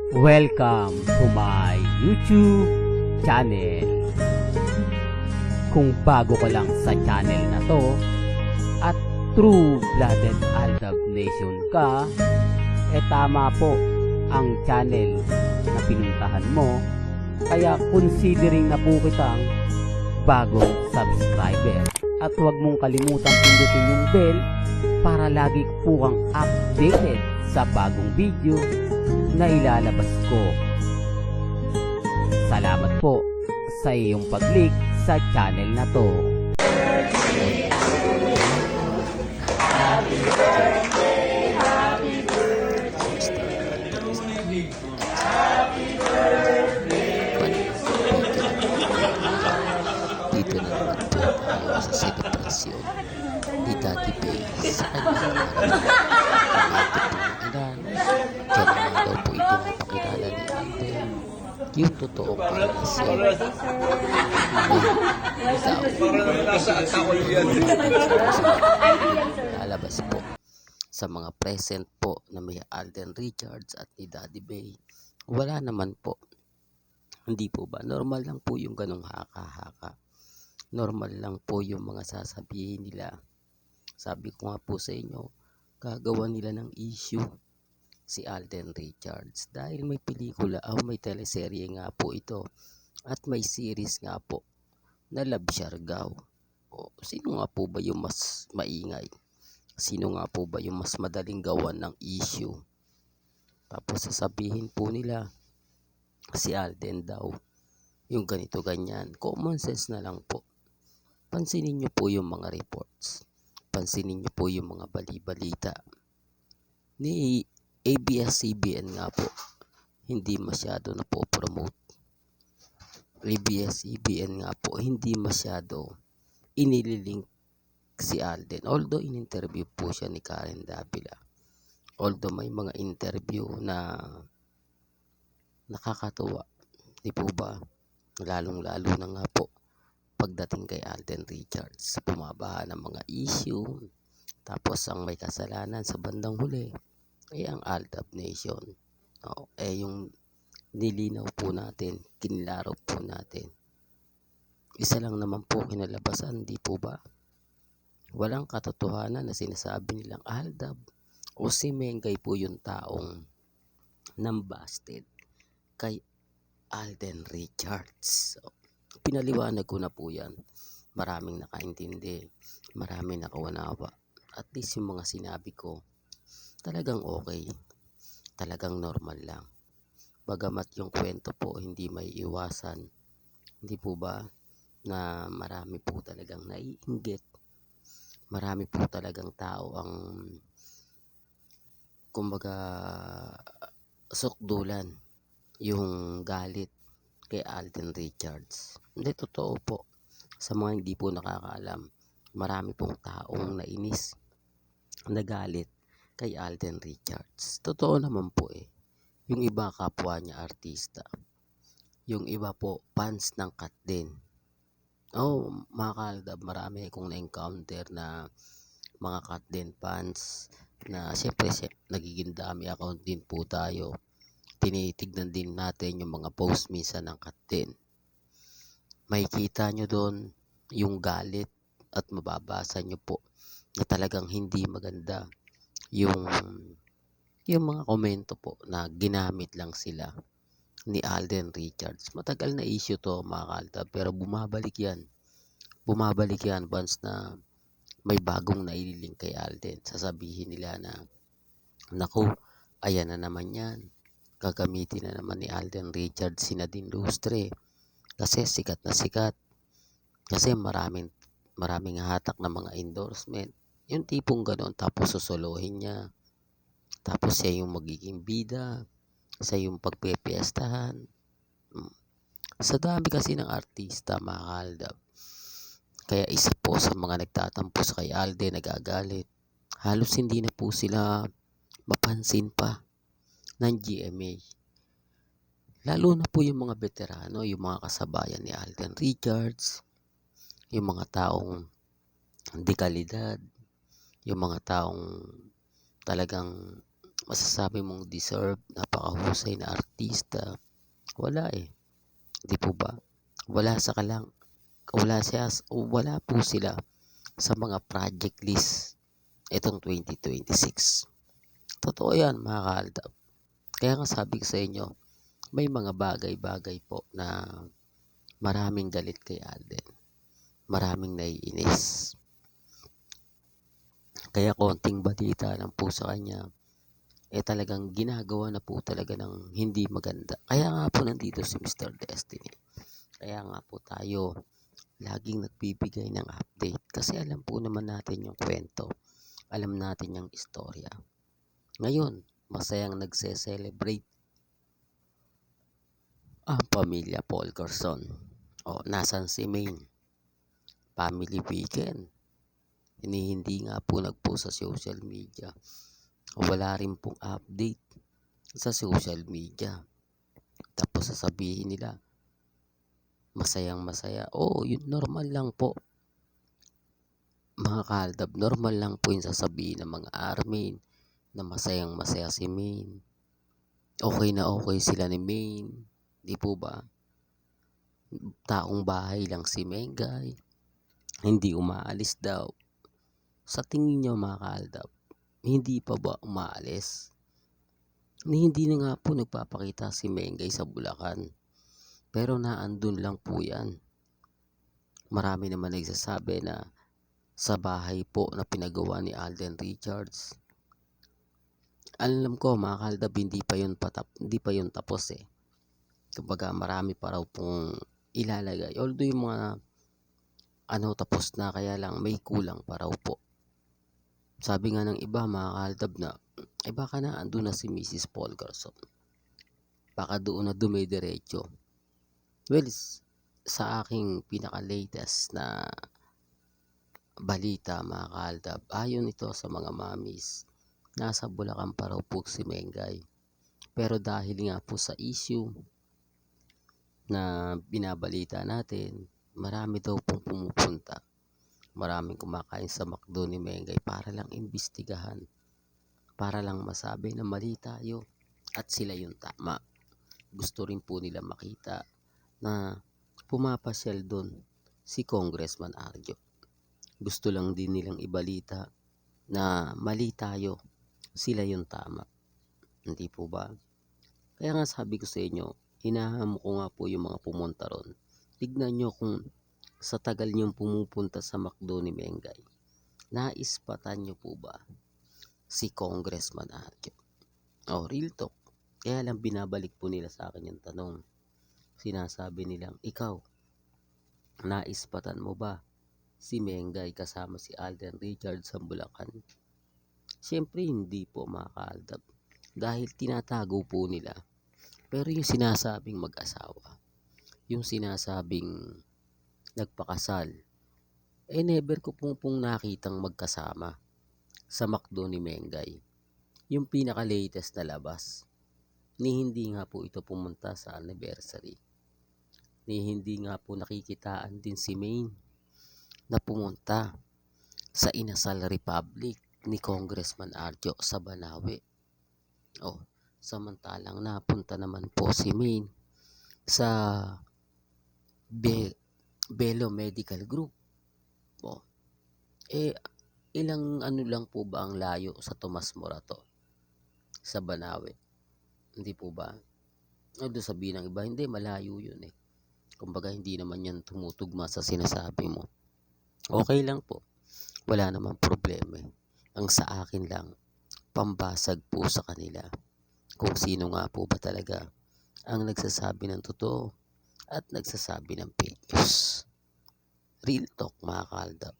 Welcome to my YouTube channel. Kung bago ka lang sa channel na to at true-blooded Aldab Nation ka, tama po ang channel na pinuntahan mo. Kaya considering na po kitang bagong subscriber. At huwag mong kalimutan pindutin yung bell para lagi po kang updated sa bagong video na ilalabas ko. Salamat po sa iyong pag-click sa channel na to. Dito na naman po tayo sa selebrasyon ni Daddy Bay sa kanyang ilan. Diyan naman daw po ipinapakilala ni Alden yung totoong relasyon. Lalabas po sa mga present po na may Alden Richards at ni Daddy Bay. Wala naman po. Hindi po ba? Normal lang po yung ganong haka-haka. Normal lang po yung mga sasabihin nila. Sabi ko nga po sa inyo, gagawa nila ng issue si Alden Richards dahil may pelikula o may teleserye nga po ito at may series nga po na Love Siargao. O, sino nga po ba yung mas maingay? Sino nga po ba yung mas madaling gawan ng issue? Tapos sasabihin po nila si Alden daw yung ganito ganyan. Common sense na lang po. Pansinin nyo po yung mga reports. Pansinin nyo po yung mga bali-balita ni ABS-CBN nga po. Hindi masyado na po promote. ABS-CBN nga po hindi masyado inililink si Alden. Although in-interview po siya ni Karen Davila. Although may mga interview na nakakatuwa. Di po ba? Lalong-lalo na nga po pagdating kay Alden Richards. Bumabaha ng mga issue. Tapos ang may kasalanan sa bandang huli ay ang Aldab Nation. Yung nilinaw po natin, kinilaro po natin. Isa lang naman po kinalabasan, di po ba? Walang katotohanan na sinasabi nilang Aldab o si Mengay po yung taong nambasted kay Alden Richards. Pinaliwanag ko na po yan. Maraming nakaintindi, maraming nakaunawa. At least yung mga sinabi ko, talagang okay. Talagang normal lang. Bagamat yung kwento po hindi may iwasan. Hindi po ba na marami po talagang naiinggit. Marami po talagang tao ang kumbaga sukdulan yung galit kay Alden Richards. Hindi, totoo po. Sa mga hindi po nakakaalam, marami pong taong nainis, nagalit kay Alden Richards. Totoo naman po eh. Yung iba kapwa niya artista. Yung iba po fans ng Kat din. Mga kaaldab, marami akong na-encounter na mga Kat din fans na siyempre nagiging dami account din po tayo. Tinitignan din natin yung mga post minsan ng Kat din. Makikita nyo doon yung galit at mababasa nyo po na talagang hindi maganda yung mga komento po na ginamit lang sila ni Alden Richards. Matagal na issue to mga kaaldab, pero bumabalik yan. Bumabalik yan once na may bagong naililing kay Alden. Sasabihin nila na, naku, ayan na naman yan. Gagamitin na naman ni Alden Richards si Nadine Lustre kasi sikat na sikat. Kasi maraming hatak na mga endorsement. Yung tipong gano'n, tapos susuluhin niya. Tapos siya yung magiging bida. Siya yung pagpepiestahan. Sa dami kasi ng artista, mga kaaldab. Kaya isa po sa mga nagtatampo sa kay Alden, nagagalit. Halos hindi na po sila mapansin pa ng GMA. Lalo na po yung mga veterano, yung mga kasabayan ni Alden Richards, yung mga taong di kalidad, yung mga taong talagang masasabi mong deserve, napakahusay na artista. Wala eh. Di po ba? Wala sa kalang, wala po sila sa mga project list itong 2026. Totoo yan mga kaaldab. Kaya nga sabi ko sa inyo, may mga bagay-bagay po na maraming galit kay Alden. Maraming naiinis. Kaya konting balita lang po sa kanya, talagang ginagawa na po talaga ng hindi maganda. Kaya nga po nandito si Mr. Destiny. Kaya nga po tayo laging nagbibigay ng update kasi alam po naman natin yung kwento. Alam natin yung istorya. Ngayon, masayang nagse-celebrate ang pamilya Polcarson. Nasan si Maine? Family weekend. Hindi nga po nagpost sa social media. Wala rin pong update sa social media. Tapos sasabihin nila, masayang masaya. Yun normal lang po. Mga kaaldab, normal lang po yung sasabihin ng mga army na masayang masaya si Maine. Okay na okay sila ni Maine. Di po ba? Taong bahay lang si Mengay. Hindi umaalis daw. Sa tingin nyo mga kaaldab, hindi pa ba umaalis? Hindi na nga po nagpapakita si Mengay sa Bulacan. Pero naandun lang po yan. Marami naman nagsasabi na sa bahay po na pinagawa ni Alden Richards. Alam ko mga kaaldab, hindi pa yun tapos eh. Kumbaga marami pa raw pong ilalagay. Although yung mga tapos na, kaya lang may kulang pa raw po. Sabi nga ng iba mga kaaldab na, baka na andun na si Mrs. Polcarson. Baka doon na dumidiretso. Well, sa aking pinaka-latest na balita mga kaaldab, ayon ito sa mga mamis, nasa Bulacan pa raw po si Mengay. Pero dahil nga po sa issue na binabalita natin, marami daw pong pumupunta. Maraming kumakain sa McDo ni Mengay para lang imbestigahan. Para lang masabi na mali tayo at sila yung tama. Gusto rin po nila makita na pumapasyal doon si Congressman Arjo. Gusto lang din nilang ibalita na mali tayo, sila yung tama. Hindi po ba? Kaya nga sabi ko sa inyo, hinahamo ko nga po yung mga pumunta ron. Tignan nyo kung sa tagal nyong pumupunta sa McDo ni Mengay, naispatan nyo po ba si Congressman Arjo? Real talk. Kaya lang binabalik po nila sa akin yung tanong. Sinasabi nilang, ikaw, naispatan mo ba si Mengay kasama si Alden Richards sa Bulacan? Siyempre hindi po mga kaaldab. Dahil tinatago po nila. Pero yung sinasabing mag-asawa, yung sinasabing nagpakasal, never ko pong nakitang magkasama sa McDo ni Mengay. Yung pinaka-latest na labas, hindi nga po ito pumunta sa anniversary. Hindi nga po nakikitaan din si Maine na pumunta sa Inasal Republic ni Congressman Arjo sa Banawe. Samantalang napunta naman po si Maine sa Belo Medical Group. Ilang lang po ba ang layo sa Tomas Morato sa Banawe? Hindi po ba? Doon sabihin ng iba, hindi, malayo yun eh. Kumbaga hindi naman yan tumutugma sa sinasabi mo. Okay lang po. Wala namang problema. Ang sa akin lang, pambasag po sa kanila. Kung sino nga po ba talaga ang nagsasabi ng totoo at nagsasabi ng fake news. Real talk mga kaaldab.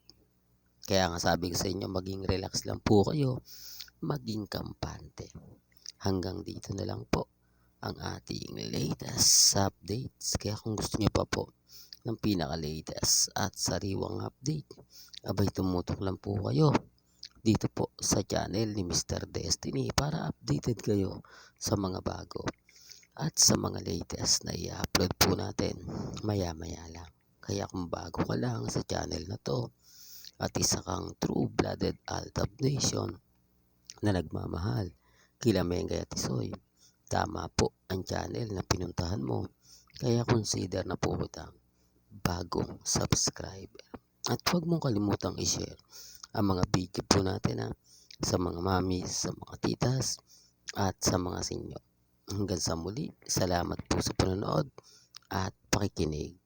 Kaya nga sabi ko sa inyo, maging relax lang po kayo, maging kampante. Hanggang dito na lang po ang ating latest updates. Kaya kung gusto niyo pa po ng pinaka-latest at sariwang update, abay tumutok lang po kayo dito po sa channel ni Mr. Destiny para updated kayo sa mga bago at sa mga latest na i-upload po natin maya-maya lang. Kaya kung bago ka lang sa channel na to at isa kang true-blooded Aldab Nation na nagmamahal kila Mengay at Isoy. Tama po ang channel na pinuntahan mo, kaya consider na po kita bagong subscriber. At huwag mong kalimutang i-share ang mga video po natin sa mga mamis, sa mga titas, at sa mga sinyo. Hanggang sa muli, salamat po sa panonood at pakikinig.